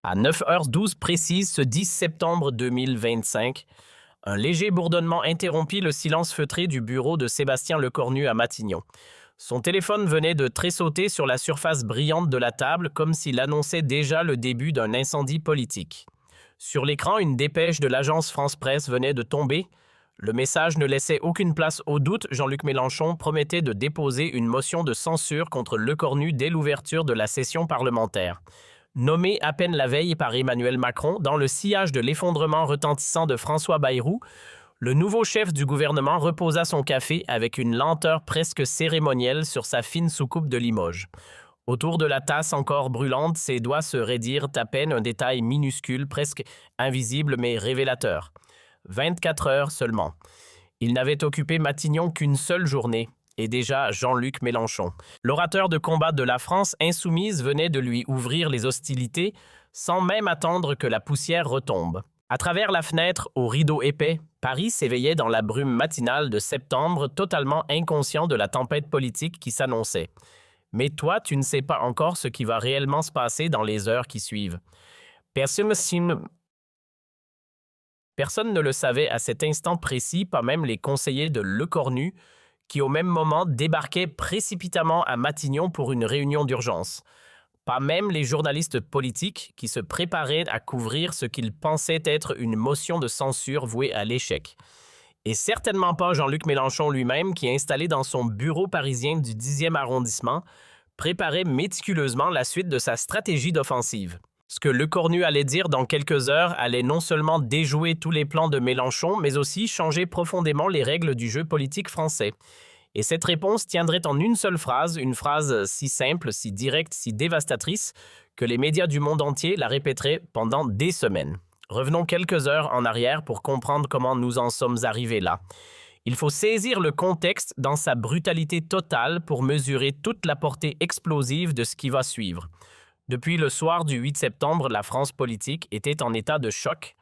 À 9h12 précise ce 10 septembre 2025, un léger bourdonnement interrompit le silence feutré du bureau de Sébastien Lecornu à Matignon. Son téléphone venait de tressauter sur la surface brillante de la table comme s'il annonçait déjà le début d'un incendie politique. Sur l'écran, une dépêche de l'agence France-Presse venait de tomber. Le message ne laissait aucune place au doute. Jean-Luc Mélenchon promettait de déposer une motion de censure contre Lecornu dès l'ouverture de la session parlementaire. Nommé à peine la veille par Emmanuel Macron, dans le sillage de l'effondrement retentissant de François Bayrou, le nouveau chef du gouvernement reposa son café avec une lenteur presque cérémonielle sur sa fine soucoupe de Limoges. Autour de la tasse encore brûlante, ses doigts se raidirent à peine un détail minuscule, presque invisible mais révélateur. 24 heures seulement. Il n'avait occupé Matignon qu'une seule journée, et déjà Jean-Luc Mélenchon. L'orateur de combat de la France insoumise venait de lui ouvrir les hostilités sans même attendre que la poussière retombe. À travers la fenêtre, au rideau épais, Paris s'éveillait dans la brume matinale de septembre, totalement inconscient de la tempête politique qui s'annonçait. Mais toi, tu ne sais pas encore ce qui va réellement se passer dans les heures qui suivent. Personne ne le savait à cet instant précis, pas même les conseillers de Lecornu, qui au même moment débarquaient précipitamment à Matignon pour une réunion d'urgence. Pas même les journalistes politiques qui se préparaient à couvrir ce qu'ils pensaient être une motion de censure vouée à l'échec. Et certainement pas Jean-Luc Mélenchon lui-même qui, installé dans son bureau parisien du 10e arrondissement, préparait méticuleusement la suite de sa stratégie d'offensive. Ce que Lecornu allait dire dans quelques heures allait non seulement déjouer tous les plans de Mélenchon, mais aussi changer profondément les règles du jeu politique français. Et cette réponse tiendrait en une seule phrase, une phrase si simple, si directe, si dévastatrice, que les médias du monde entier la répéteraient pendant des semaines. Revenons quelques heures en arrière pour comprendre comment nous en sommes arrivés là. Il faut saisir le contexte dans sa brutalité totale pour mesurer toute la portée explosive de ce qui va suivre. Depuis le soir du 8 septembre, la France politique était en état de choc.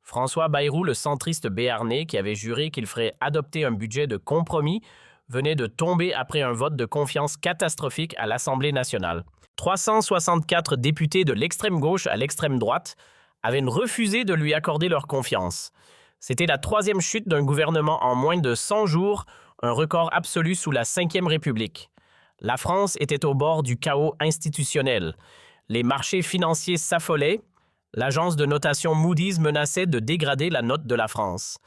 François Bayrou, le centriste béarnais qui avait juré qu'il ferait adopter un budget de compromis, venait de tomber après un vote de confiance catastrophique à l'Assemblée nationale. 364 députés de l'extrême gauche à l'extrême droite avaient refusé de lui accorder leur confiance. C'était la troisième chute d'un gouvernement en moins de 100 jours, un record absolu sous la Ve République. La France était au bord du chaos institutionnel. Les marchés financiers s'affolaient. L'agence de notation Moody's menaçait de dégrader la note de la France.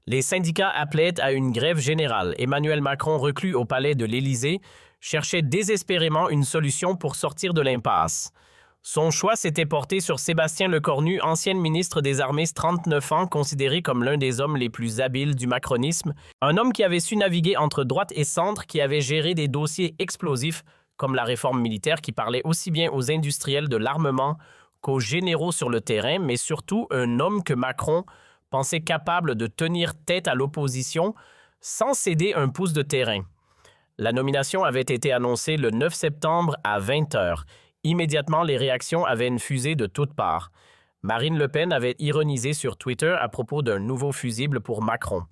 Les syndicats appelaient à une grève générale. Emmanuel Macron, reclus au palais de l'Élysée, cherchait désespérément une solution pour sortir de l'impasse. Son choix s'était porté sur Sébastien Lecornu, ancien ministre des Armées, 39 ans, considéré comme l'un des hommes les plus habiles du macronisme, un homme qui avait su naviguer entre droite et centre, qui avait géré des dossiers explosifs comme la réforme militaire qui parlait aussi bien aux industriels de l'armement qu'aux généraux sur le terrain, mais surtout un homme que Macron pensait capable de tenir tête à l'opposition sans céder un pouce de terrain. La nomination avait été annoncée le 9 septembre à 20h. Immédiatement, les réactions avaient fusé de toutes parts. Marine Le Pen avait ironisé sur Twitter à propos d'un nouveau fusible pour Macron.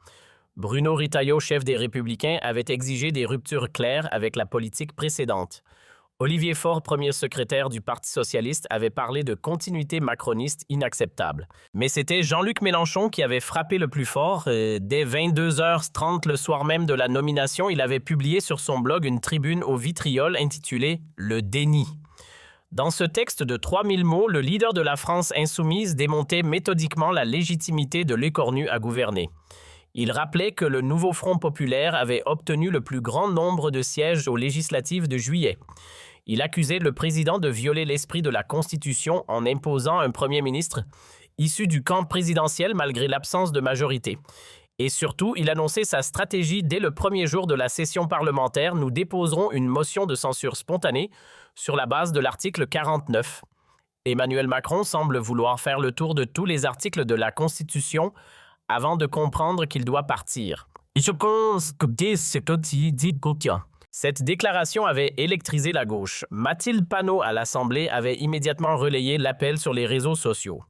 Bruno Retailleau, chef des Républicains, avait exigé des ruptures claires avec la politique précédente. Olivier Faure, premier secrétaire du Parti socialiste, avait parlé de continuité macroniste inacceptable. Mais c'était Jean-Luc Mélenchon qui avait frappé le plus fort. Dès 22h30 le soir même de la nomination, il avait publié sur son blog une tribune au vitriol intitulée « Le déni ». Dans ce texte de 3000 mots, le leader de la France insoumise démontait méthodiquement la légitimité de Lecornu à gouverner. Il rappelait que le nouveau Front populaire avait obtenu le plus grand nombre de sièges aux législatives de juillet. Il accusait le président de violer l'esprit de la Constitution en imposant un premier ministre issu du camp présidentiel malgré l'absence de majorité. Et surtout, il annonçait sa stratégie dès le premier jour de la session parlementaire. Nous déposerons une motion de censure spontanée sur la base de l'article 49. Emmanuel Macron semble vouloir faire le tour de tous les articles de la Constitution avant de comprendre qu'il doit partir. Cette déclaration avait électrisé la gauche. Mathilde Panot à l'Assemblée avait immédiatement relayé l'appel sur les réseaux sociaux.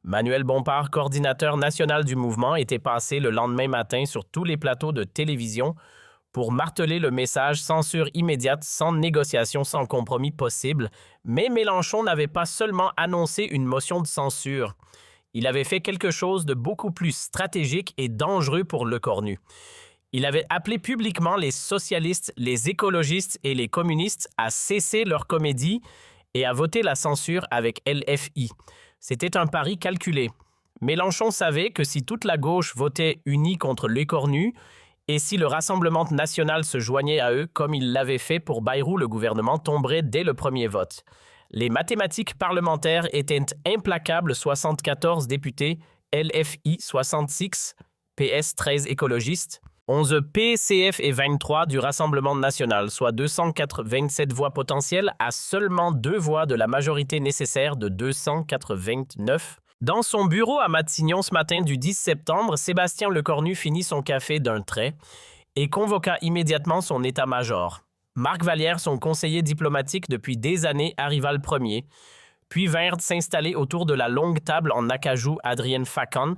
Manuel Bompard, coordinateur national du mouvement, était passé le lendemain matin sur tous les plateaux de télévision pour marteler le message censure immédiate, sans négociation, sans compromis possible. Mais Mélenchon n'avait pas seulement annoncé une motion de censure. Il avait fait quelque chose de beaucoup plus stratégique et dangereux pour Lecornu. Il avait appelé publiquement les socialistes, les écologistes et les communistes à cesser leur comédie et à voter la censure avec LFI. C'était un pari calculé. Mélenchon savait que si toute la gauche votait unie contre Lecornu, et si le Rassemblement national se joignait à eux comme il l'avait fait pour Bayrou, le gouvernement tomberait dès le premier vote. Les mathématiques parlementaires étaient implacables, 74 députés, LFI 66, PS 13 écologistes, 11 PCF et 23 du Rassemblement national, soit 227 voix potentielles à seulement 2 voix de la majorité nécessaire de 289. Dans son bureau à Matignon ce matin du 10 septembre, Sébastien Lecornu finit son café d'un trait et convoqua immédiatement son état-major. Marc Vallière, son conseiller diplomatique depuis des années, arriva le premier, puis vinrent s'installer autour de la longue table en acajou Adrienne Facan,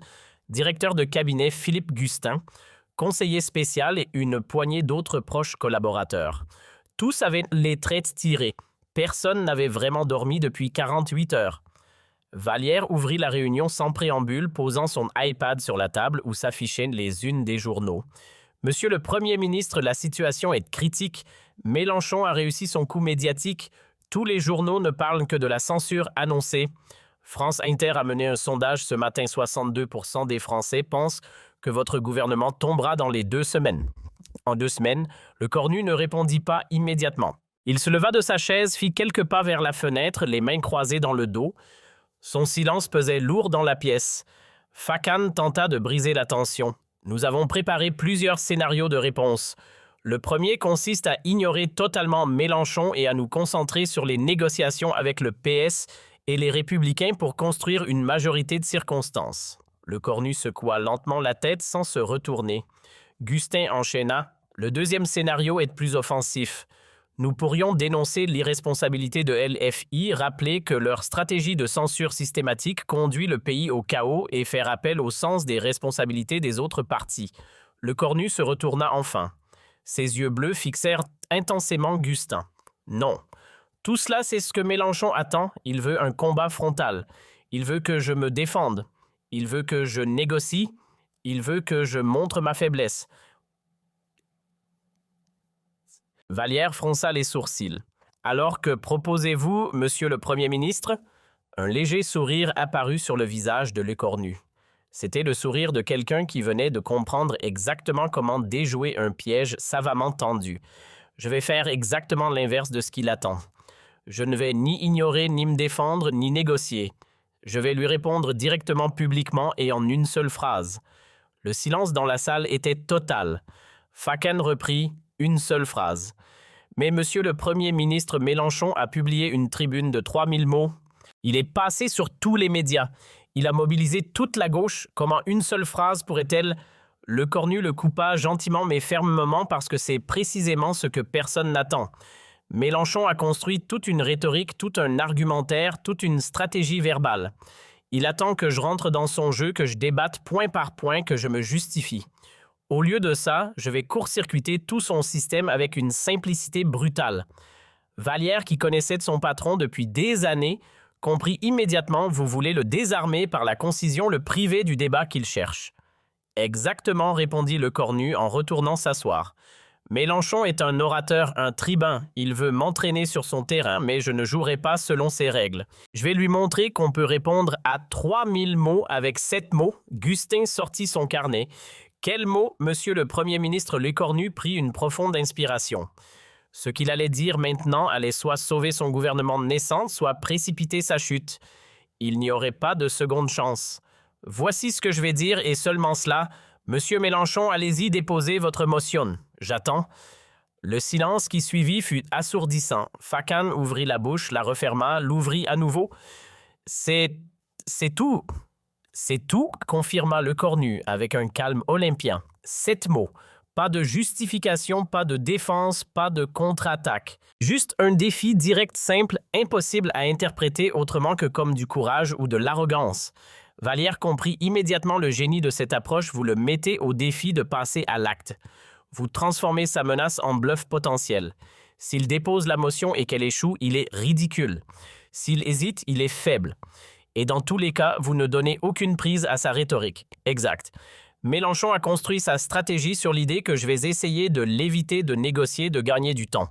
directeur de cabinet Philippe Gustin, conseiller spécial et une poignée d'autres proches collaborateurs. Tous avaient les traits tirés. Personne n'avait vraiment dormi depuis 48 heures. Vallière ouvrit la réunion sans préambule, posant son iPad sur la table où s'affichaient les unes des journaux. Monsieur le Premier ministre, la situation est critique. Mélenchon a réussi son coup médiatique. Tous les journaux ne parlent que de la censure annoncée. France Inter a mené un sondage ce matin. 62% des Français pensent que votre gouvernement tombera dans les 2 semaines. En 2 semaines, Lecornu ne répondit pas immédiatement. Il se leva de sa chaise, fit quelques pas vers la fenêtre, les mains croisées dans le dos. Son silence pesait lourd dans la pièce. Facan tenta de briser la tension. Nous avons préparé plusieurs scénarios de réponse. Le premier consiste à ignorer totalement Mélenchon et à nous concentrer sur les négociations avec le PS et les Républicains pour construire une majorité de circonstances. Lecornu secoua lentement la tête sans se retourner. Gustin enchaîna. Le deuxième scénario est plus offensif. Nous pourrions dénoncer l'irresponsabilité de LFI, rappeler que leur stratégie de censure systématique conduit le pays au chaos et faire appel au sens des responsabilités des autres partis. Lecornu se retourna enfin. Ses yeux bleus fixèrent intensément Gustin. Non. Tout cela, c'est ce que Mélenchon attend. Il veut un combat frontal. Il veut que je me défende. Il veut que je négocie. Il veut que je montre ma faiblesse. Vallière fronça les sourcils. Alors que proposez-vous, monsieur le Premier ministre? Un léger sourire apparut sur le visage de Lecornu. C'était le sourire de quelqu'un qui venait de comprendre exactement comment déjouer un piège savamment tendu. Je vais faire exactement l'inverse de ce qu'il attend. Je ne vais ni ignorer, ni me défendre, ni négocier. Je vais lui répondre directement, publiquement et en une seule phrase. Le silence dans la salle était total. Facan reprit une seule phrase. Mais monsieur le Premier ministre Mélenchon a publié une tribune de 3000 mots. Il est passé sur tous les médias. Il a mobilisé toute la gauche. Comment une seule phrase pourrait-elle... Lecornu le coupa gentiment mais fermement parce que c'est précisément ce que personne n'attend. Mélenchon a construit toute une rhétorique, tout un argumentaire, toute une stratégie verbale. Il attend que je rentre dans son jeu, que je débatte point par point, que je me justifie. Au lieu de ça, je vais court-circuiter tout son système avec une simplicité brutale. Vallière, qui connaissait son patron depuis des années, comprit immédiatement vous voulez le désarmer par la concision, le priver du débat qu'il cherche. Exactement, répondit Lecornu en retournant s'asseoir. Mélenchon est un orateur, un tribun. Il veut m'entraîner sur son terrain, mais je ne jouerai pas selon ses règles. Je vais lui montrer qu'on peut répondre à 3000 mots avec 7 mots. Gustin sortit son carnet. Quel mot, monsieur le Premier ministre Lecornu prit une profonde inspiration. Ce qu'il allait dire maintenant allait soit sauver son gouvernement naissant, soit précipiter sa chute. Il n'y aurait pas de seconde chance. Voici ce que je vais dire et seulement cela. Monsieur Mélenchon, allez-y déposer votre motion. J'attends. Le silence qui suivit fut assourdissant. Facan ouvrit la bouche, la referma, l'ouvrit à nouveau. C'est tout. C'est tout, confirma Lecornu avec un calme olympien. 7 mots. Pas de justification, pas de défense, pas de contre-attaque. Juste un défi direct, simple, impossible à interpréter autrement que comme du courage ou de l'arrogance. Vallière comprit immédiatement le génie de cette approche. Vous le mettez au défi de passer à l'acte. Vous transformez sa menace en bluff potentiel. S'il dépose la motion et qu'elle échoue, il est ridicule. S'il hésite, il est faible. Et dans tous les cas, vous ne donnez aucune prise à sa rhétorique. Exact. Mélenchon a construit sa stratégie sur l'idée que je vais essayer de l'éviter, de négocier, de gagner du temps.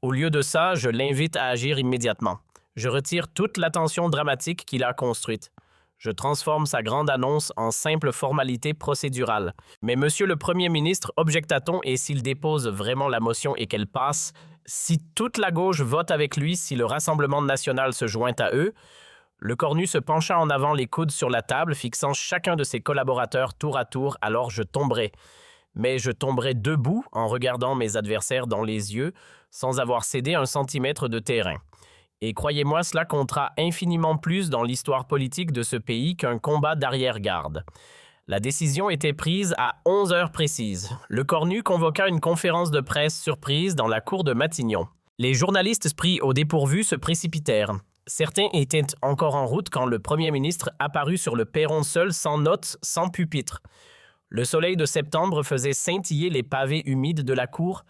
Au lieu de ça, je l'invite à agir immédiatement. Je retire toute l'attention dramatique qu'il a construite. Je transforme sa grande annonce en simple formalité procédurale. Mais monsieur le Premier ministre, objecta-t-on, et s'il dépose vraiment la motion et qu'elle passe, si toute la gauche vote avec lui, si le Rassemblement national se joint à eux, le cornu se pencha en avant les coudes sur la table, fixant chacun de ses collaborateurs tour à tour, alors je tomberai. Mais je tomberai debout en regardant mes adversaires dans les yeux, sans avoir cédé un centimètre de terrain. Et croyez-moi, cela comptera infiniment plus dans l'histoire politique de ce pays qu'un combat d'arrière-garde. La décision était prise à 11 heures précises. Le cornu convoqua une conférence de presse surprise dans la cour de Matignon. Les journalistes pris au dépourvu se précipitèrent. Certains étaient encore en route quand le Premier ministre apparut sur le perron seul, sans notes, sans pupitre. Le soleil de septembre faisait scintiller les pavés humides de la cour.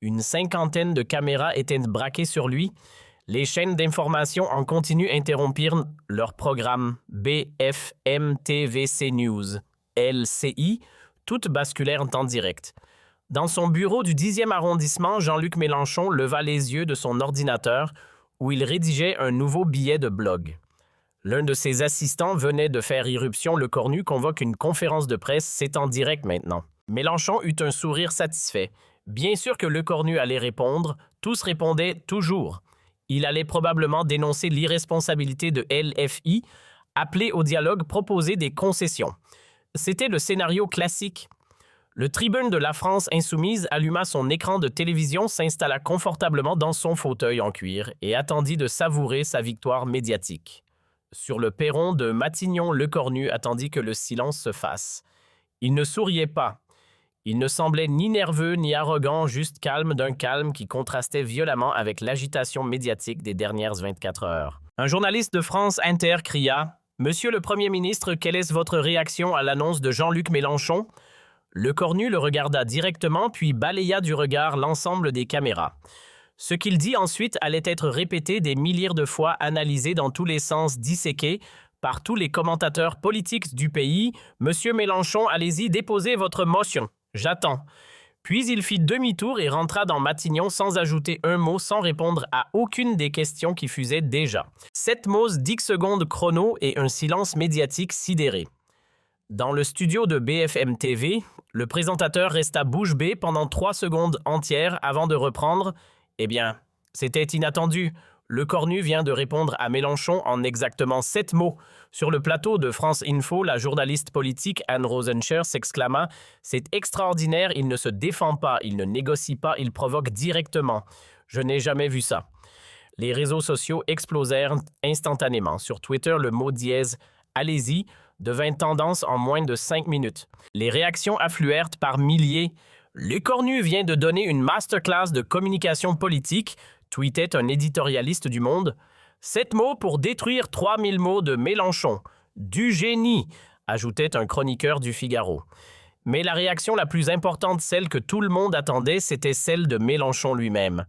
Une cinquantaine de caméras étaient braquées sur lui. Les chaînes d'information en continu interrompirent leur programme BFM TVC News, LCI, toutes basculèrent en direct. Dans son bureau du 10e arrondissement, Jean-Luc Mélenchon leva les yeux de son ordinateur où il rédigeait un nouveau billet de blog. L'un de ses assistants venait de faire irruption. Le cornu convoque une conférence de presse, c'est en direct maintenant. Mélenchon eut un sourire satisfait. Bien sûr que le cornu allait répondre, tous répondaient toujours. Il allait probablement dénoncer l'irresponsabilité de LFI, appeler au dialogue, proposer des concessions. C'était le scénario classique. Le tribune de la France insoumise alluma son écran de télévision, s'installa confortablement dans son fauteuil en cuir et attendit de savourer sa victoire médiatique. Sur le perron de Matignon, le cornu attendit que le silence se fasse. Il ne souriait pas. Il ne semblait ni nerveux ni arrogant, juste calme d'un calme qui contrastait violemment avec l'agitation médiatique des dernières 24 heures. Un journaliste de France Inter cria « Monsieur le Premier ministre, quelle est votre réaction à l'annonce de Jean-Luc Mélenchon ?» Le cornu le regarda directement, puis balaya du regard l'ensemble des caméras. Ce qu'il dit ensuite allait être répété des milliers de fois, analysé dans tous les sens, disséqué par tous les commentateurs politiques du pays. « Monsieur Mélenchon, allez-y, déposez votre motion. J'attends. » Puis il fit demi-tour et rentra dans Matignon sans ajouter un mot, sans répondre à aucune des questions qui fusaient déjà. 7 mots, 10 secondes chrono et un silence médiatique sidéré. Dans le studio de BFM TV, le présentateur resta bouche bée pendant 3 secondes entières avant de reprendre. Eh bien, c'était inattendu. Le cornu vient de répondre à Mélenchon en exactement 7 mots. Sur le plateau de France Info, la journaliste politique Anne Rosenscher s'exclama « C'est extraordinaire, il ne se défend pas, il ne négocie pas, il provoque directement. Je n'ai jamais vu ça. » Les réseaux sociaux explosèrent instantanément. Sur Twitter, le mot dièse « Allez-y » devint tendance en moins de 5 minutes. Les réactions affluèrent par milliers. « Le cornu vient de donner une masterclass de communication politique », tweetait un éditorialiste du Monde. 7 mots pour détruire 3000 mots de Mélenchon. Du génie, ajoutait un chroniqueur du Figaro. Mais la réaction la plus importante, celle que tout le monde attendait, c'était celle de Mélenchon lui-même.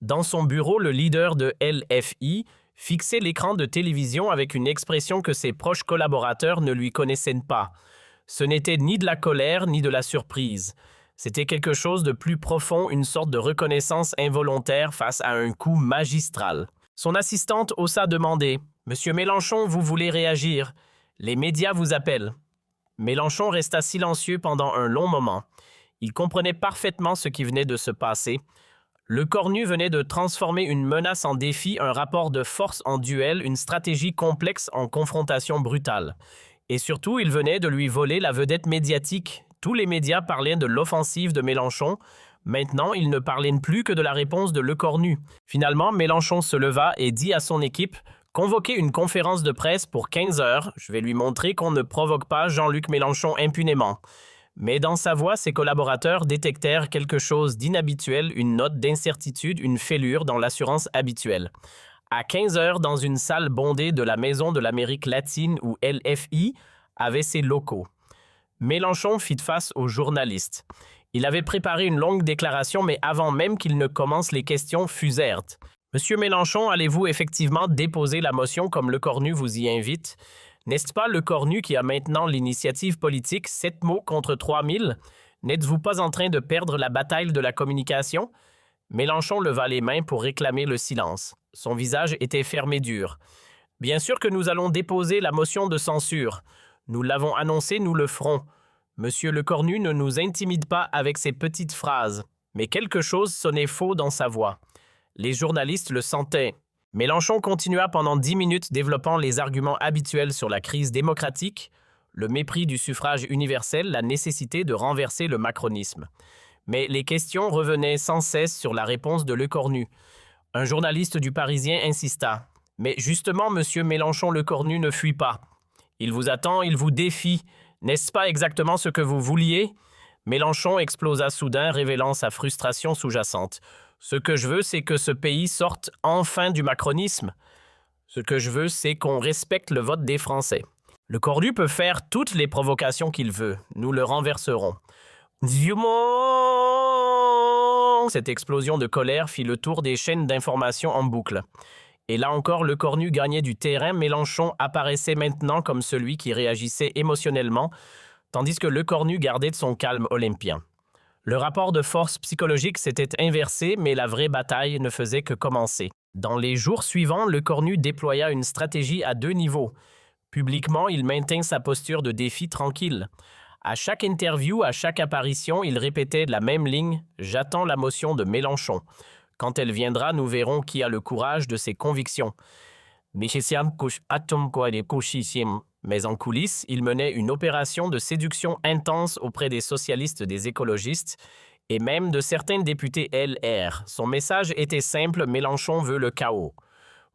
Dans son bureau, le leader de LFI fixait l'écran de télévision avec une expression que ses proches collaborateurs ne lui connaissaient pas. Ce n'était ni de la colère ni de la surprise. C'était quelque chose de plus profond, une sorte de reconnaissance involontaire face à un coup magistral. Son assistante osa demander « Monsieur Mélenchon, vous voulez réagir? Les médias vous appellent. » Mélenchon resta silencieux pendant un long moment. Il comprenait parfaitement ce qui venait de se passer. Le cornu venait de transformer une menace en défi, un rapport de force en duel, une stratégie complexe en confrontation brutale. Et surtout, il venait de lui voler la vedette médiatique. Tous les médias parlaient de l'offensive de Mélenchon. Maintenant, ils ne parlaient plus que de la réponse de Le Cornu. Finalement, Mélenchon se leva et dit à son équipe « Convoquez une conférence de presse pour 15 heures. Je vais lui montrer qu'on ne provoque pas Jean-Luc Mélenchon impunément. » Mais dans sa voix, ses collaborateurs détectèrent quelque chose d'inhabituel, une note d'incertitude, une fêlure dans l'assurance habituelle. À 15 heures, dans une salle bondée de la Maison de l'Amérique latine où LFI avait ses locaux. Mélenchon fit face aux journalistes. Il avait préparé une longue déclaration, mais avant même qu'il ne commence les questions fusèrent. Monsieur Mélenchon, allez-vous effectivement déposer la motion comme Lecornu vous y invite? N'est-ce pas Lecornu qui a maintenant l'initiative politique 7 mots contre 3000? N'êtes-vous pas en train de perdre la bataille de la communication? Mélenchon leva les mains pour réclamer le silence. Son visage était fermé dur. Bien sûr que nous allons déposer la motion de censure. Nous l'avons annoncé, nous le ferons. Monsieur Lecornu ne nous intimide pas avec ses petites phrases, mais quelque chose sonnait faux dans sa voix. Les journalistes le sentaient. Mélenchon continua pendant 10 minutes développant les arguments habituels sur la crise démocratique, le mépris du suffrage universel, la nécessité de renverser le macronisme. Mais les questions revenaient sans cesse sur la réponse de Lecornu. Un journaliste du Parisien insista. « Mais justement, monsieur Mélenchon Lecornu ne fuit pas. Il vous attend, il vous défie. N'est-ce pas exactement ce que vous vouliez ?» Mélenchon explosa soudain, révélant sa frustration sous-jacente. « Ce que je veux, c'est que ce pays sorte enfin du macronisme. Ce que je veux, c'est qu'on respecte le vote des Français. Lecornu peut faire toutes les provocations qu'il veut. Nous le renverserons. » Cette explosion de colère fit le tour des chaînes d'information en boucle. Et là encore, Lecornu gagnait du terrain. Mélenchon apparaissait maintenant comme celui qui réagissait émotionnellement, tandis que Lecornu gardait son calme olympien. Le rapport de force psychologique s'était inversé, mais la vraie bataille ne faisait que commencer. Dans les jours suivants, Lecornu déploya une stratégie à 2 niveaux. Publiquement, il maintint sa posture de défi tranquille. À chaque interview, à chaque apparition, il répétait la même ligne « J'attends la motion de Mélenchon. Quand elle viendra, nous verrons qui a le courage de ses convictions. » Mais en coulisses, il menait une opération de séduction intense auprès des socialistes, des écologistes et même de certains députés LR. Son message était simple, Mélenchon veut le chaos.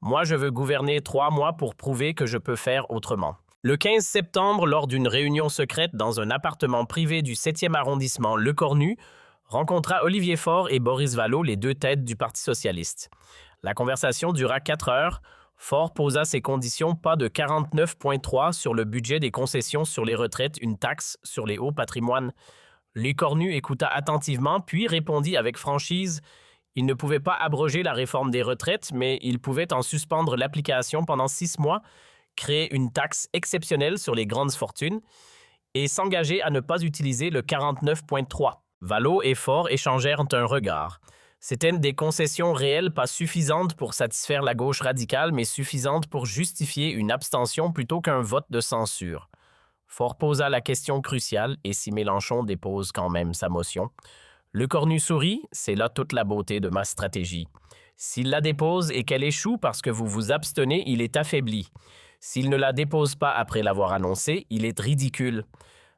Moi, je veux gouverner 3 mois pour prouver que je peux faire autrement. Le 15 septembre, lors d'une réunion secrète dans un appartement privé du 7e arrondissement, Lecornu rencontra Olivier Faure et Boris Vallaud, les 2 têtes du Parti socialiste. La conversation dura 4 heures. Faure posa ses conditions, pas de 49,3 sur le budget des concessions sur les retraites, une taxe sur les hauts patrimoines. Lecornu écouta attentivement, puis répondit avec franchise. Il ne pouvait pas abroger la réforme des retraites, mais il pouvait en suspendre l'application pendant 6 mois, créer une taxe exceptionnelle sur les grandes fortunes et s'engager à ne pas utiliser le 49,3. Vallaud et Faure échangèrent un regard. C'étaient des concessions réelles pas suffisantes pour satisfaire la gauche radicale, mais suffisantes pour justifier une abstention plutôt qu'un vote de censure. Faure posa la question cruciale, et si Mélenchon dépose quand même sa motion? Lecornu sourit, c'est là toute la beauté de ma stratégie. S'il la dépose et qu'elle échoue parce que vous vous abstenez, il est affaibli. S'il ne la dépose pas après l'avoir annoncé, il est ridicule.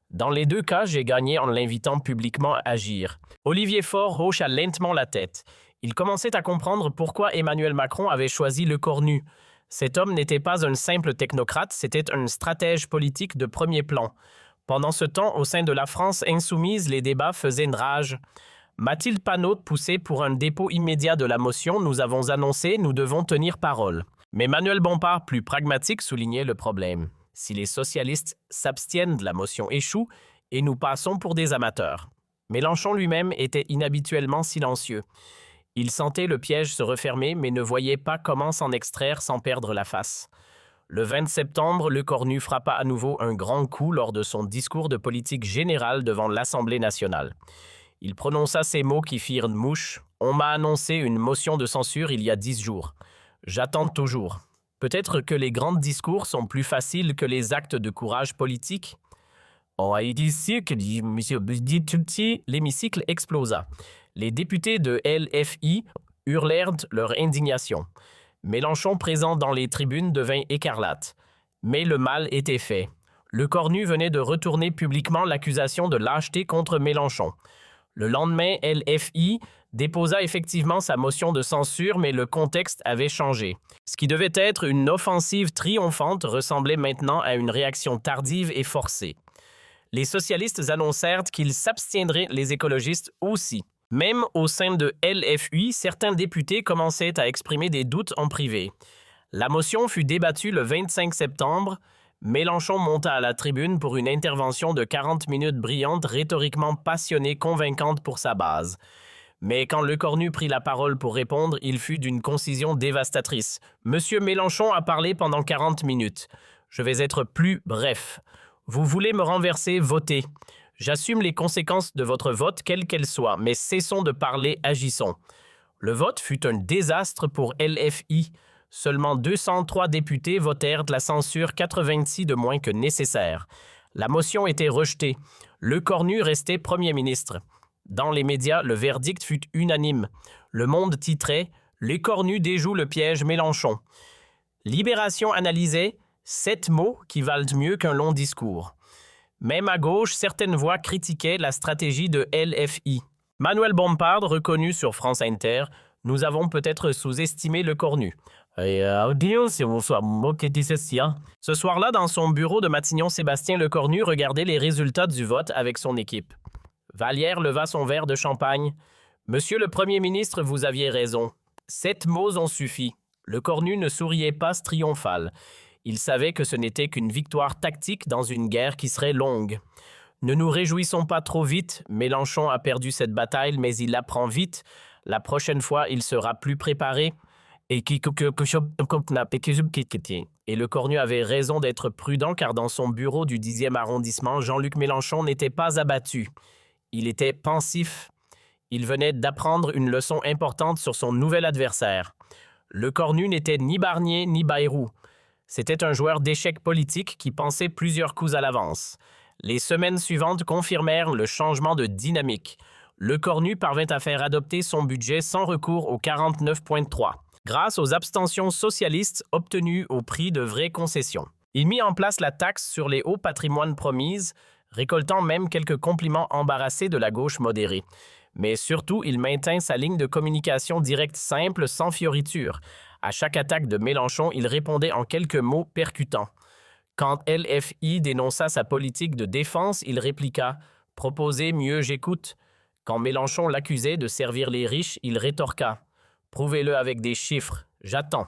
Dans les 2 cas, j'ai gagné en l'invitant publiquement à agir. Olivier Faure hocha lentement la tête. Il commençait à comprendre pourquoi Emmanuel Macron avait choisi Lecornu. Cet homme n'était pas un simple technocrate, c'était un stratège politique de premier plan. Pendant ce temps, au sein de la France insoumise, les débats faisaient une rage. Mathilde Panot poussait pour un dépôt immédiat de la motion. Nous avons annoncé, nous devons tenir parole. Mais Manuel Bompard, plus pragmatique, soulignait le problème. Si les socialistes s'abstiennent, la motion échoue et nous passons pour des amateurs. Mélenchon lui-même était inhabituellement silencieux. Il sentait le piège se refermer, mais ne voyait pas comment s'en extraire sans perdre la face. Le 20 septembre, Lecornu frappa à nouveau un grand coup lors de son discours de politique générale devant l'Assemblée nationale. Il prononça ces mots qui firent mouche. « On m'a annoncé une motion de censure il y a 10 jours. J'attends toujours. » Peut-être que les grands discours sont plus faciles que les actes de courage politique. L'hémicycle explosa. Les députés de LFI hurlèrent leur indignation. Mélenchon, présent dans les tribunes, devint écarlate. Mais le mal était fait. Lecornu venait de retourner publiquement l'accusation de lâcheté contre Mélenchon. Le lendemain, LFI déposa effectivement sa motion de censure, mais le contexte avait changé. Ce qui devait être une offensive triomphante ressemblait maintenant à une réaction tardive et forcée. Les socialistes annoncèrent qu'ils s'abstiendraient, les écologistes aussi. Même au sein de LFI, certains députés commençaient à exprimer des doutes en privé. La motion fut débattue le 25 septembre, Mélenchon monta à la tribune pour une intervention de 40 minutes brillante, rhétoriquement passionnée, convaincante pour sa base. Mais quand Lecornu prit la parole pour répondre, il fut d'une concision dévastatrice. « Monsieur Mélenchon a parlé pendant 40 minutes. Je vais être plus bref. Vous voulez me renverser, votez. J'assume les conséquences de votre vote, quelles qu'elles soient, mais cessons de parler, agissons. » Le vote fut un désastre pour LFI. Seulement 203 députés votèrent de la censure, 86 de moins que nécessaire. La motion était rejetée. Lecornu restait Premier ministre. Dans les médias, le verdict fut unanime. Le Monde titrait « Lecornu déjoue le piège Mélenchon ». Libération analysait « 7 mots qui valent mieux qu'un long discours ». Même à gauche, certaines voix critiquaient la stratégie de LFI. Manuel Bompard, reconnu sur France Inter, « Nous avons peut-être sous-estimé Lecornu ». Ce soir-là, dans son bureau de Matignon, Sébastien Lecornu regardait les résultats du vote avec son équipe. Vallière leva son verre de champagne. « Monsieur le Premier ministre, vous aviez raison. 7 mots ont suffi. » Lecornu ne souriait pas triomphal. Il savait que ce n'était qu'une victoire tactique dans une guerre qui serait longue. « Ne nous réjouissons pas trop vite. Mélenchon a perdu cette bataille, mais il la prend vite. La prochaine fois, il sera plus préparé. » Et Lecornu avait raison d'être prudent car dans son bureau du 10e arrondissement, Jean-Luc Mélenchon n'était pas abattu. Il était pensif. Il venait d'apprendre une leçon importante sur son nouvel adversaire. Lecornu n'était ni Barnier ni Bayrou. C'était un joueur d'échecs politique qui pensait plusieurs coups à l'avance. Les semaines suivantes confirmèrent le changement de dynamique. Lecornu parvint à faire adopter son budget sans recours au 49.3. Grâce aux abstentions socialistes obtenues au prix de vraies concessions. Il mit en place la taxe sur les hauts patrimoines promises, récoltant même quelques compliments embarrassés de la gauche modérée. Mais surtout, il maintint sa ligne de communication directe simple, sans fioriture. À chaque attaque de Mélenchon, il répondait en quelques mots percutants. Quand LFI dénonça sa politique de défense, il répliqua « Proposez mieux, j'écoute ». Quand Mélenchon l'accusait de servir les riches, il rétorqua « Prouvez-le avec des chiffres. J'attends. »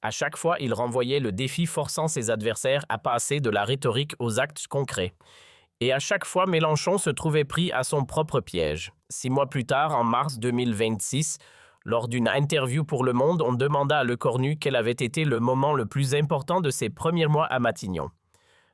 À chaque fois, il renvoyait le défi forçant ses adversaires à passer de la rhétorique aux actes concrets. Et à chaque fois, Mélenchon se trouvait pris à son propre piège. 6 mois plus tard, en mars 2026, lors d'une interview pour Le Monde, on demanda à Lecornu quel avait été le moment le plus important de ses premiers mois à Matignon.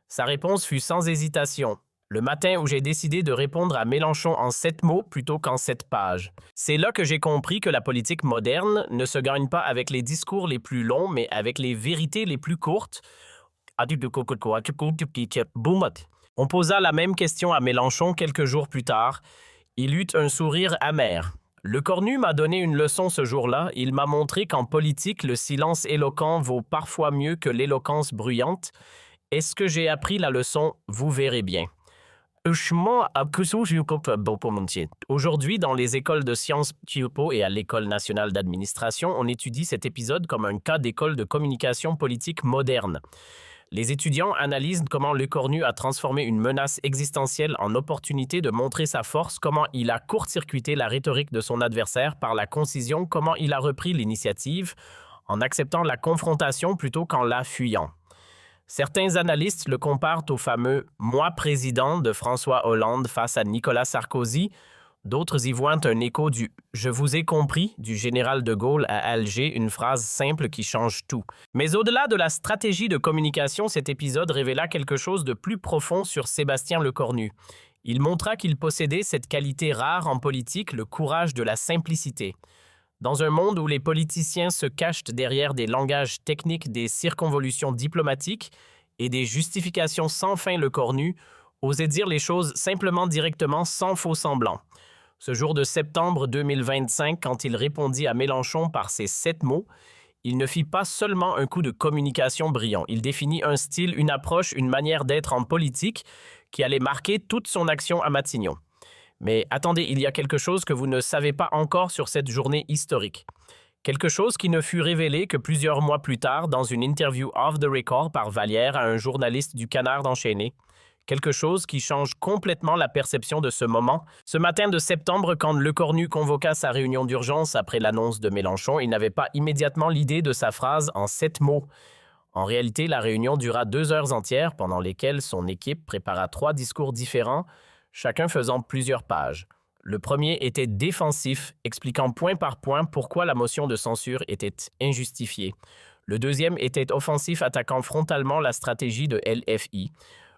Sa réponse fut sans hésitation. Le matin où j'ai décidé de répondre à Mélenchon en 7 mots plutôt qu'en 7 pages. C'est là que j'ai compris que la politique moderne ne se gagne pas avec les discours les plus longs, mais avec les vérités les plus courtes. On posa la même question à Mélenchon quelques jours plus tard. Il eut un sourire amer. Lecornu m'a donné une leçon ce jour-là. Il m'a montré qu'en politique, le silence éloquent vaut parfois mieux que l'éloquence bruyante. Est-ce que j'ai appris la leçon? Vous verrez bien. Aujourd'hui, dans les écoles de sciences Kyopo et à l'École nationale d'administration, on étudie cet épisode comme un cas d'école de communication politique moderne. Les étudiants analysent comment Lecornu a transformé une menace existentielle en opportunité de montrer sa force, comment il a court-circuité la rhétorique de son adversaire par la concision, comment il a repris l'initiative en acceptant la confrontation plutôt qu'en la fuyant. Certains analystes le comparent au fameux « moi président » de François Hollande face à Nicolas Sarkozy. D'autres y voient un écho du « je vous ai compris » du général de Gaulle à Alger, une phrase simple qui change tout. Mais au-delà de la stratégie de communication, cet épisode révéla quelque chose de plus profond sur Sébastien Lecornu. Il montra qu'il possédait cette qualité rare en politique, le courage de la simplicité. Dans un monde où les politiciens se cachent derrière des langages techniques, des circonvolutions diplomatiques et des justifications sans fin, Lecornu osait dire les choses simplement, directement, sans faux semblant. Ce jour de septembre 2025, quand il répondit à Mélenchon par ces 7 mots, il ne fit pas seulement un coup de communication brillant. Il définit un style, une approche, une manière d'être en politique qui allait marquer toute son action à Matignon. Mais attendez, il y a quelque chose que vous ne savez pas encore sur cette journée historique. Quelque chose qui ne fut révélé que plusieurs mois plus tard dans une interview off the record par Vallière à un journaliste du Canard enchaîné. quelque chose qui change complètement la perception de ce moment. Ce matin de septembre, quand Lecornu convoqua sa réunion d'urgence après l'annonce de Mélenchon, il n'avait pas immédiatement l'idée de sa phrase en 7 mots. En réalité, la réunion dura 2 heures entières, pendant lesquelles son équipe prépara 3 discours différents, chacun faisant plusieurs pages. Le premier était défensif, expliquant point par point pourquoi la motion de censure était injustifiée. Le deuxième était offensif, attaquant frontalement la stratégie de LFI.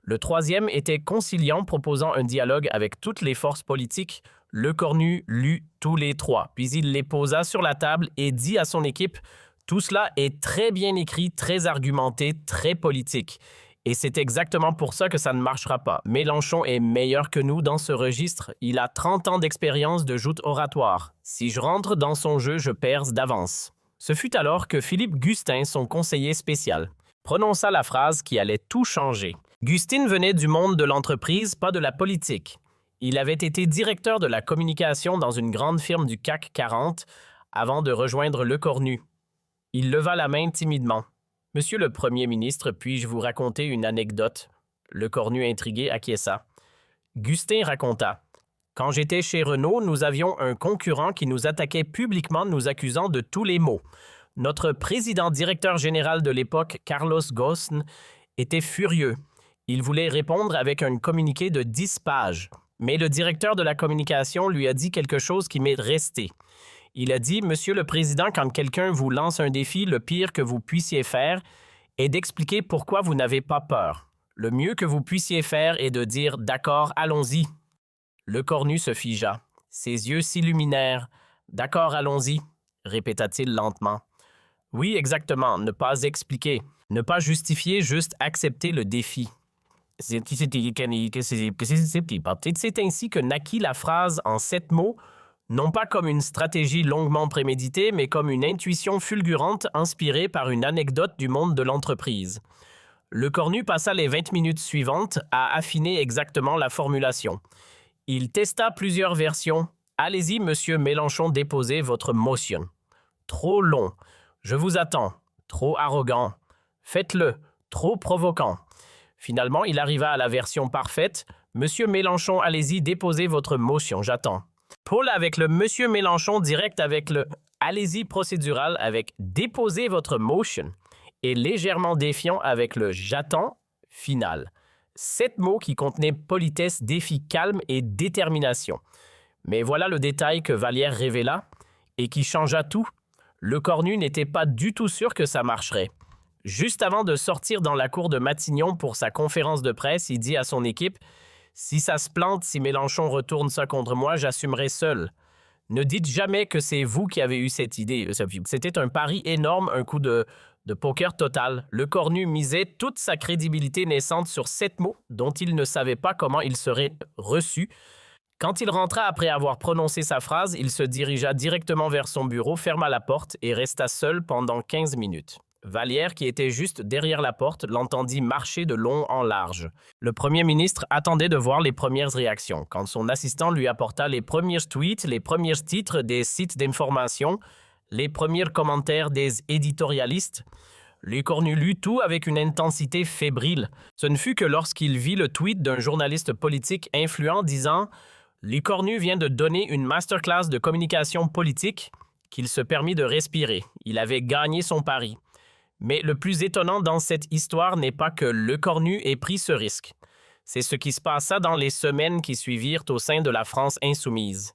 Le troisième était conciliant, proposant un dialogue avec toutes les forces politiques. Lecornu lut tous les 3, puis il les posa sur la table et dit à son équipe « Tout cela est très bien écrit, très argumenté, très politique. Et c'est exactement pour ça que ça ne marchera pas. Mélenchon est meilleur que nous dans ce registre. Il a 30 ans d'expérience de joute oratoire. Si je rentre dans son jeu, je perds d'avance. » Ce fut alors que Philippe Gustin, son conseiller spécial, prononça la phrase qui allait tout changer. Gustin venait du monde de l'entreprise, pas de la politique. Il avait été directeur de la communication dans une grande firme du CAC 40 avant de rejoindre Lecornu. Il leva la main timidement. « Monsieur le Premier ministre, puis-je vous raconter une anecdote ?» Lecornu intrigué acquiesça. Gustin raconta. « Quand j'étais chez Renault, nous avions un concurrent qui nous attaquait publiquement, nous accusant de tous les maux. Notre président-directeur général de l'époque, Carlos Ghosn, était furieux. Il voulait répondre avec un communiqué de 10 pages. Mais le directeur de la communication lui a dit quelque chose qui m'est resté. Il a dit « Monsieur le Président, quand quelqu'un vous lance un défi, le pire que vous puissiez faire est d'expliquer pourquoi vous n'avez pas peur. Le mieux que vous puissiez faire est de dire « D'accord, allons-y ». Lecornu se figea. Ses yeux s'illuminèrent. « D'accord, allons-y », répéta-t-il lentement. « Oui, exactement, ne pas expliquer, ne pas justifier, juste accepter le défi. » C'est ainsi que naquit la phrase en 7 mots, non pas comme une stratégie longuement préméditée, mais comme une intuition fulgurante inspirée par une anecdote du monde de l'entreprise. Lecornu passa les 20 minutes suivantes à affiner exactement la formulation. Il testa plusieurs versions. « Allez-y, monsieur Mélenchon, déposez votre motion. » Trop long. « Je vous attends. » Trop arrogant. « Faites-le. » Trop provoquant. Finalement, il arriva à la version parfaite. « Monsieur Mélenchon, allez-y, déposez votre motion, j'attends. » Paul avec le « Monsieur Mélenchon » direct avec le « Allez-y » procédural avec « Déposez votre motion » et légèrement défiant avec le « J'attends » final. 7 mots qui contenaient politesse, défi, calme et détermination. Mais voilà le détail que Vallière révéla et qui changea tout. Lecornu n'était pas du tout sûr que ça marcherait. Juste avant de sortir dans la cour de Matignon pour sa conférence de presse, il dit à son équipe « Si ça se plante, si Mélenchon retourne ça contre moi, j'assumerai seul. Ne dites jamais que c'est vous qui avez eu cette idée. » C'était un pari énorme, un coup de poker total. Lecornu misait toute sa crédibilité naissante sur 7 mots dont il ne savait pas comment ils seraient reçus. Quand il rentra après avoir prononcé sa phrase, il se dirigea directement vers son bureau, ferma la porte et resta seul pendant 15 minutes. Vallière, qui était juste derrière la porte, l'entendit marcher de long en large. Le Premier ministre attendait de voir les premières réactions. Quand son assistant lui apporta les premiers tweets, les premiers titres des sites d'information, les premiers commentaires des éditorialistes, Lecornu lut tout avec une intensité fébrile. Ce ne fut que lorsqu'il vit le tweet d'un journaliste politique influent disant « Lecornu vient de donner une masterclass de communication politique » qu'il se permit de respirer. Il avait gagné son pari. Mais le plus étonnant dans cette histoire n'est pas que Lecornu ait pris ce risque. C'est ce qui se passa dans les semaines qui suivirent au sein de la France insoumise.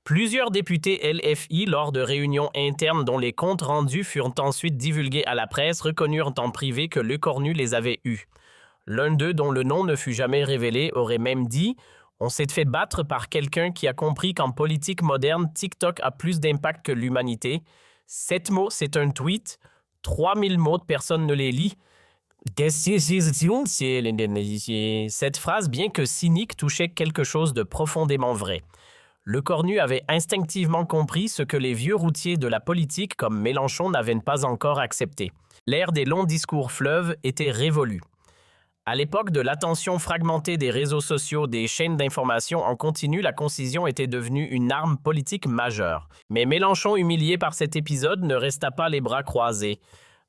Plusieurs députés LFI, lors de réunions internes dont les comptes rendus furent ensuite divulgués à la presse, reconnurent en privé que Lecornu les avait eus. L'un d'eux, dont le nom ne fut jamais révélé, aurait même dit « On s'est fait battre par quelqu'un qui a compris qu'en politique moderne, TikTok a plus d'impact que l'humanité. 7 mots, c'est un tweet. 3000 mots, personne ne les lit. » Cette phrase, bien que cynique, touchait quelque chose de profondément vrai. Lecornu avait instinctivement compris ce que les vieux routiers de la politique comme Mélenchon n'avaient pas encore accepté. L'ère des longs discours fleuves était révolue. À l'époque de l'attention fragmentée des réseaux sociaux, des chaînes d'information en continu, la concision était devenue une arme politique majeure. Mais Mélenchon, humilié par cet épisode, ne resta pas les bras croisés.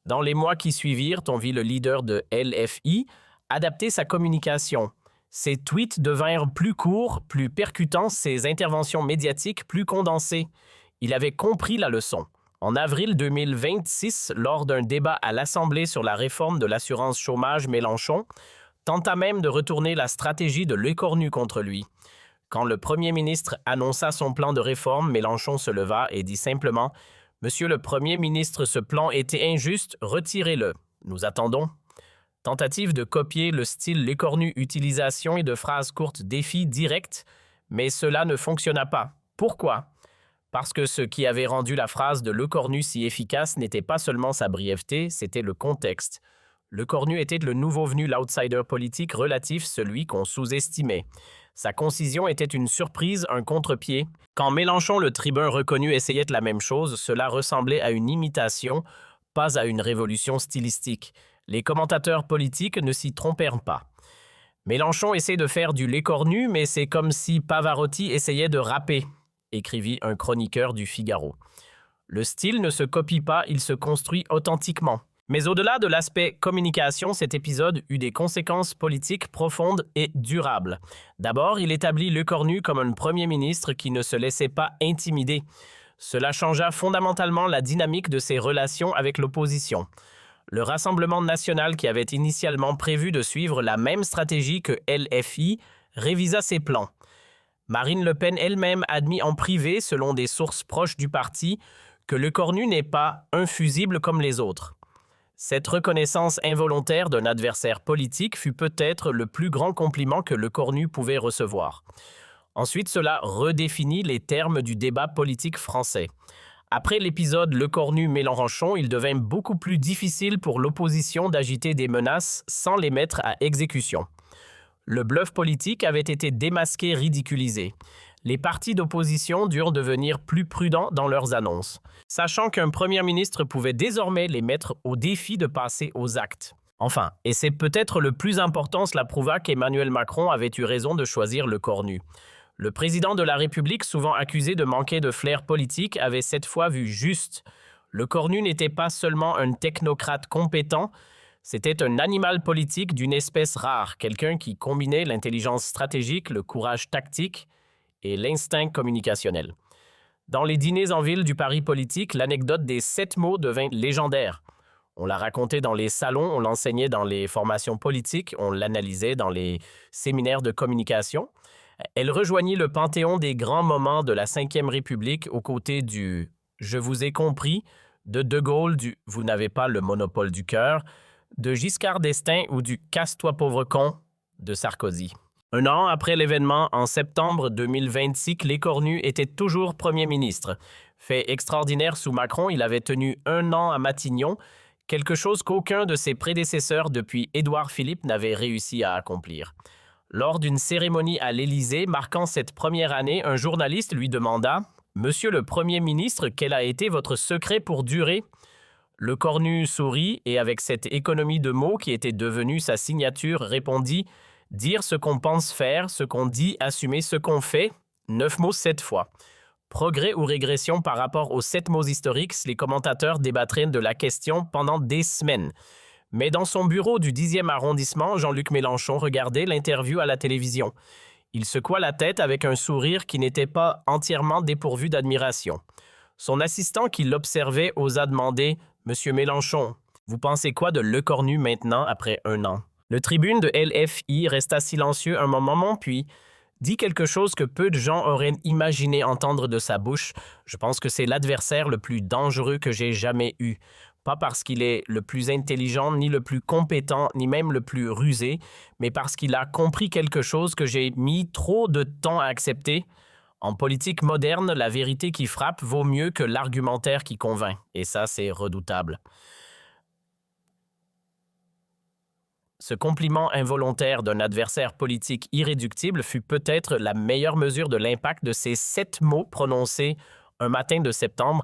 Dans les mois qui suivirent, on vit le leader de LFI adapter sa communication. Ses tweets devinrent plus courts, plus percutants, ses interventions médiatiques plus condensées. Il avait compris la leçon. En avril 2026, lors d'un débat à l'Assemblée sur la réforme de l'assurance chômage, Mélenchon tenta même de retourner la stratégie de l'écornu contre lui. Quand le Premier ministre annonça son plan de réforme, Mélenchon se leva et dit simplement « Monsieur le Premier ministre, ce plan était injuste, retirez-le. Nous attendons. » Tentative de copier le style l'écornu, utilisation et de phrases courtes, défi direct, mais cela ne fonctionna pas. Pourquoi? Parce que ce qui avait rendu la phrase de l'écornu si efficace n'était pas seulement sa brièveté, c'était le contexte. L'écornu était le nouveau venu, l'outsider politique relatif, celui qu'on sous-estimait. Sa concision était une surprise, un contre-pied. Quand Mélenchon, le tribun reconnu, essayait la même chose, cela ressemblait à une imitation, pas à une révolution stylistique. Les commentateurs politiques ne s'y trompèrent pas. Mélenchon essaie de faire du l'écornu, mais c'est comme si Pavarotti essayait de rapper, écrivit un chroniqueur du Figaro. Le style ne se copie pas, il se construit authentiquement. Mais au-delà de l'aspect communication, cet épisode eut des conséquences politiques profondes et durables. D'abord, il établit l'écornu comme un premier ministre qui ne se laissait pas intimider. Cela changea fondamentalement la dynamique de ses relations avec l'opposition. Le Rassemblement national, qui avait initialement prévu de suivre la même stratégie que LFI, révisa ses plans. Marine Le Pen elle-même admit en privé, selon des sources proches du parti, que l'écornu n'est pas infusible comme les autres. Cette reconnaissance involontaire d'un adversaire politique fut peut-être le plus grand compliment que l'écornu pouvait recevoir. Ensuite, cela redéfinit les termes du débat politique français. Après l'épisode l'écornu-Mélenchon, il devint beaucoup plus difficile pour l'opposition d'agiter des menaces sans les mettre à exécution. Le bluff politique avait été démasqué, ridiculisé. Les partis d'opposition durent devenir plus prudents dans leurs annonces, sachant qu'un premier ministre pouvait désormais les mettre au défi de passer aux actes. Enfin, et c'est peut-être le plus important, cela prouva qu'Emmanuel Macron avait eu raison de choisir l'écornu. Le président de la République, souvent accusé de manquer de flair politique, avait cette fois vu juste. L'écornu n'était pas seulement un technocrate compétent, c'était un animal politique d'une espèce rare, quelqu'un qui combinait l'intelligence stratégique, le courage tactique et l'instinct communicationnel. Dans les dîners en ville du Paris politique, l'anecdote des 7 mots devint légendaire. On la racontait dans les salons, on l'enseignait dans les formations politiques, on l'analysait dans les séminaires de communication. Elle rejoignit le panthéon des grands moments de la Ve République aux côtés du « Je vous ai compris », de Gaulle du « Vous n'avez pas le monopole du cœur », de Giscard d'Estaing ou du « Casse-toi pauvre con » de Sarkozy. Un an après l'événement, en septembre 2026, l'écornu était toujours Premier ministre. Fait extraordinaire sous Macron, il avait tenu 1 an à Matignon, quelque chose qu'aucun de ses prédécesseurs depuis Édouard Philippe n'avait réussi à accomplir. Lors d'une cérémonie à l'Élysée marquant cette première année, un journaliste lui demanda « Monsieur le Premier ministre, quel a été votre secret pour durer ?» L'écornu sourit et avec cette économie de mots qui était devenue sa signature répondit « Dire ce qu'on pense faire, ce qu'on dit, assumer ce qu'on fait, 9 mots 7 fois. » Progrès ou régression par rapport aux 7 mots historiques, les commentateurs débattraient de la question pendant des semaines. Mais dans son bureau du 10e arrondissement, Jean-Luc Mélenchon regardait l'interview à la télévision. Il secoua la tête avec un sourire qui n'était pas entièrement dépourvu d'admiration. Son assistant qui l'observait osa demander « Monsieur Mélenchon, vous pensez quoi de l'écornu maintenant après 1 an ?» Le tribune de LFI resta silencieux un moment puis dit quelque chose que peu de gens auraient imaginé entendre de sa bouche. Je pense que c'est l'adversaire le plus dangereux que j'ai jamais eu. Pas parce qu'il est le plus intelligent, ni le plus compétent, ni même le plus rusé, mais parce qu'il a compris quelque chose que j'ai mis trop de temps à accepter. En politique moderne, la vérité qui frappe vaut mieux que l'argumentaire qui convainc. Et ça, c'est redoutable. Ce compliment involontaire d'un adversaire politique irréductible fut peut-être la meilleure mesure de l'impact de ces 7 mots prononcés un matin de septembre.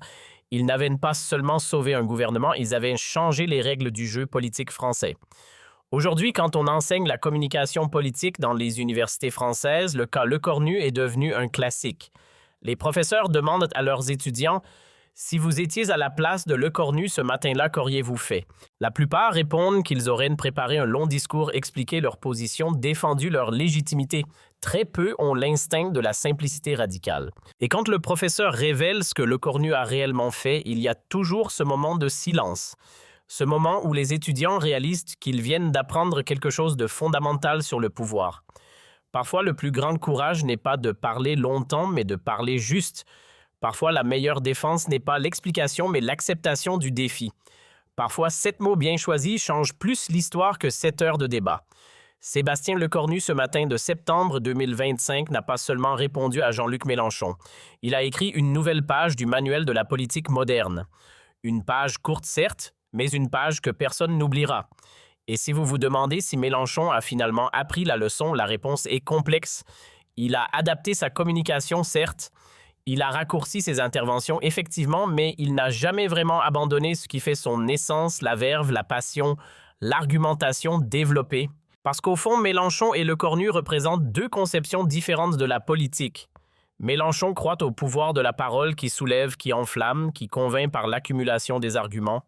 Ils n'avaient pas seulement sauvé un gouvernement, ils avaient changé les règles du jeu politique français. Aujourd'hui, quand on enseigne la communication politique dans les universités françaises, le cas l'écornu est devenu un classique. Les professeurs demandent à leurs étudiants Si vous étiez à la place de Lecornu ce matin-là, qu'auriez-vous fait? La plupart répondent qu'ils auraient préparé un long discours, expliqué leur position, défendu leur légitimité. Très peu ont l'instinct de la simplicité radicale. Et quand le professeur révèle ce que Lecornu a réellement fait, il y a toujours ce moment de silence. Ce moment où les étudiants réalisent qu'ils viennent d'apprendre quelque chose de fondamental sur le pouvoir. Parfois, le plus grand courage n'est pas de parler longtemps, mais de parler juste. Parfois, la meilleure défense n'est pas l'explication, mais l'acceptation du défi. Parfois, 7 mots bien choisis changent plus l'histoire que 7 heures de débat. Sébastien Lecornu, ce matin de septembre 2025, n'a pas seulement répondu à Jean-Luc Mélenchon. Il a écrit une nouvelle page du manuel de la politique moderne. Une page courte, certes, mais une page que personne n'oubliera. Et si vous vous demandez si Mélenchon a finalement appris la leçon, la réponse est complexe. Il a adapté sa communication, certes. Il a raccourci ses interventions, effectivement, mais il n'a jamais vraiment abandonné ce qui fait son essence, la verve, la passion, l'argumentation développée. Parce qu'au fond, Mélenchon et Lecornu représentent deux conceptions différentes de la politique. Mélenchon croit au pouvoir de la parole qui soulève, qui enflamme, qui convainc par l'accumulation des arguments.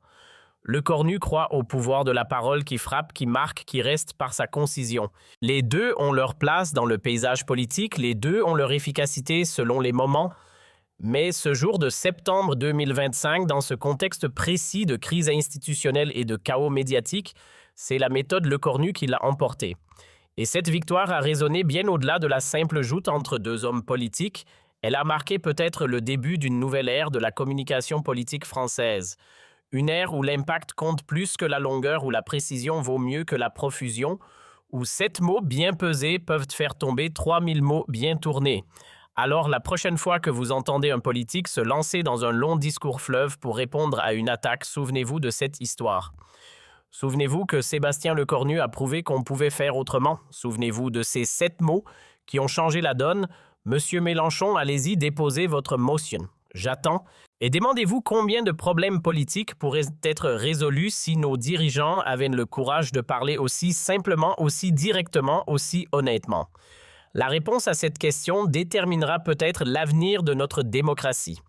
Lecornu croit au pouvoir de la parole qui frappe, qui marque, qui reste par sa concision. Les deux ont leur place dans le paysage politique, les deux ont leur efficacité selon les moments. Mais ce jour de septembre 2025, dans ce contexte précis de crise institutionnelle et de chaos médiatique, c'est la méthode Lecornu qui l'a emporté. Et cette victoire a résonné bien au-delà de la simple joute entre deux hommes politiques. Elle a marqué peut-être le début d'une nouvelle ère de la communication politique française. Une ère où l'impact compte plus que la longueur, où la précision vaut mieux que la profusion, où 7 mots bien pesés peuvent faire tomber 3000 mots bien tournés. Alors, la prochaine fois que vous entendez un politique se lancer dans un long discours fleuve pour répondre à une attaque, souvenez-vous de cette histoire. Souvenez-vous que Sébastien Lecornu a prouvé qu'on pouvait faire autrement. Souvenez-vous de ces 7 mots qui ont changé la donne. Monsieur Mélenchon, allez-y, déposez votre motion. J'attends. Et demandez-vous combien de problèmes politiques pourraient être résolus si nos dirigeants avaient le courage de parler aussi simplement, aussi directement, aussi honnêtement. La réponse à cette question déterminera peut-être l'avenir de notre démocratie.